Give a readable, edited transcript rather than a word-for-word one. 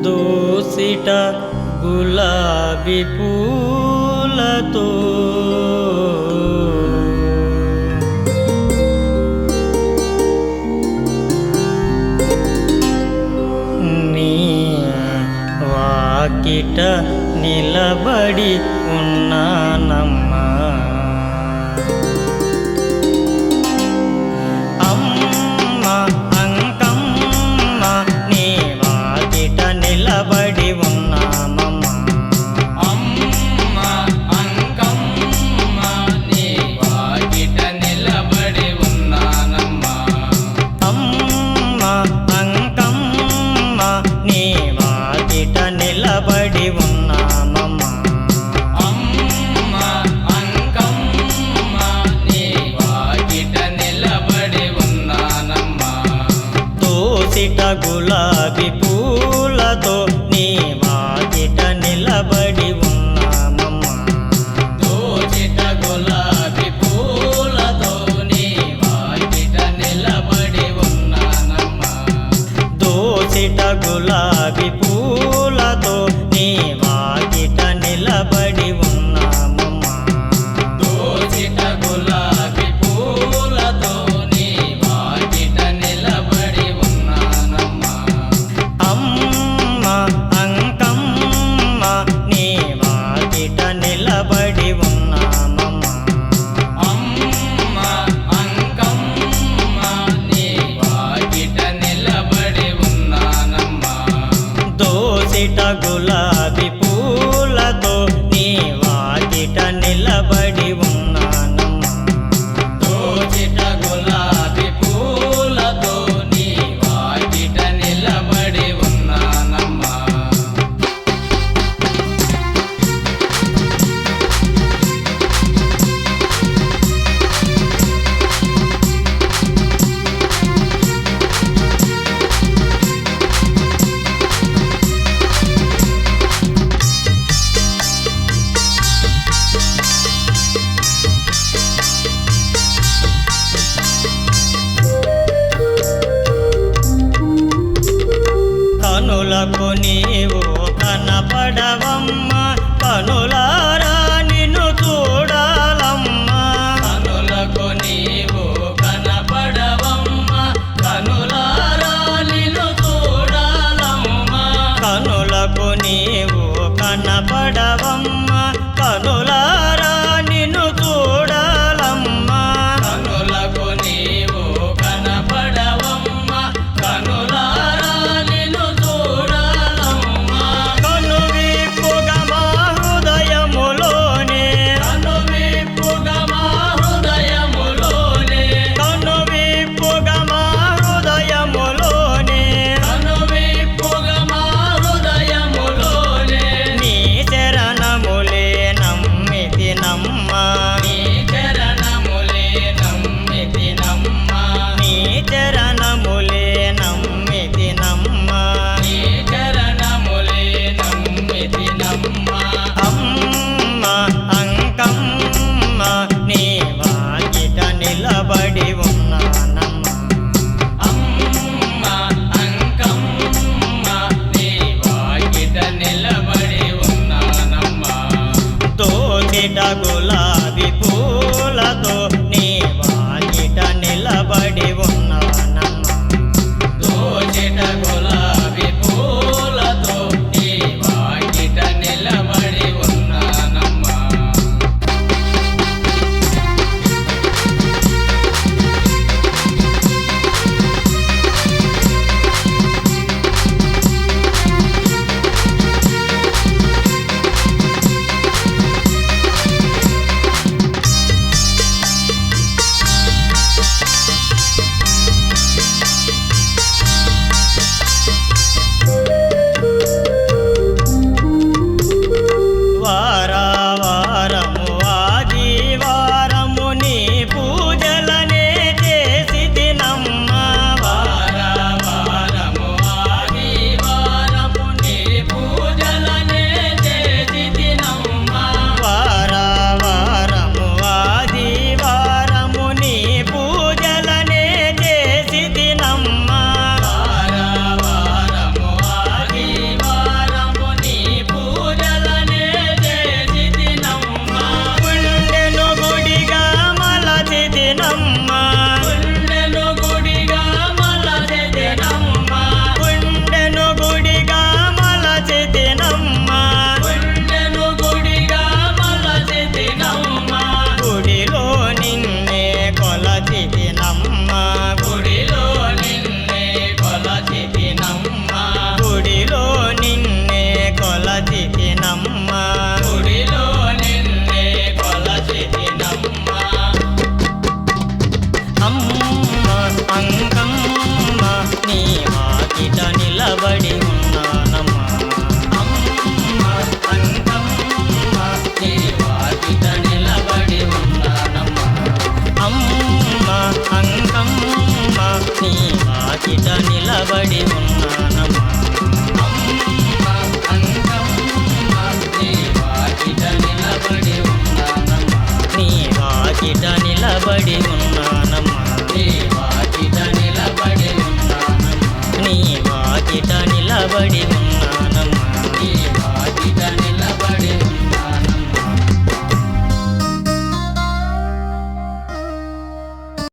దోసిట గులాబీ పూలతో నీ వాకిట నిలబడి ఉన్నానమ్మా. అమ్మ అంకమ్మ నీ వాకిట నిలబడి ఉన్నామమ్మా. అమ్మ అంకమ్మ నీ వాకిట నిలబడి ఉన్నానమ్మా. అమ్మ అంకమ్మ నీ వాకిట నిలబడి ఉన్నామమ్మా. అమ్మ అంకమ్మ నీ వాకిట నిలబడి ఉన్నానమ్మా. దోసిట గులాబీ పూలతో నీ వాకిట నిలబడి ఉన్నామమ్మా. దోచిట గులాబీ పూలతో నీ వాకిట నిలబడి ఉన్నానమ్మా. దోసిట గులాబీ పూలతో నీ వాకిట నిలబడి ఉన్నామమ్మా. దోచిట గులాబీ పూలతో నీ వాకిట నిలబడి ఉన్నానమ్మా. అమ్మ అంకమ్మ నీ వాకిట నిలబడి ఉన్నామమ్మా. అమ్మ అంకమ్మ నీ వాకిట నిలబడి ఉన్నానమ్మా. దోసిట గులాబీ పూలతో నీ వాకిట నిలబడి ఉన్నానమ్మా. దోచిట గులాబీ పూలతో నీ వాకిట నిలబడి ఉన్నానమ్మా. కనులకు నీవు కనపడవమ్మా, కనులారా నిన్ను చూడాలమ్మా. కనులకు నీవు కనపడవమ్మా, కనులారా నిన్ను చూడాలమ్మా. కనులకు నీవు కనపడవమ్మా, కనులారా నిన్ను చూడాలమ్మా. కనులకు నీవు కనపడవమ్మా, కనులారా నిన్ను చూడాలమ్మా. కనువిప్పుగా మా హృదయములోనే, కనువిప్పుగా మా హృదయములోనే, కనువిప్పుగా మా హృదయములోనే, కనువిప్పుగా మా హృదయములోనే నీ శరణములే నమ్మి నిలబడి ఉన్నానమ్మా అమ్మ అంకమ్మ నీ వాకిట నిలబడి ఉన్నానమ్మా నీ వాకిట నిలబడి ఉన్నానమ్మా నీ వాకిట నిలబడి ఉన్నానమ్మా నీ వాకిట నిలబడి ఉన్నానమ్మా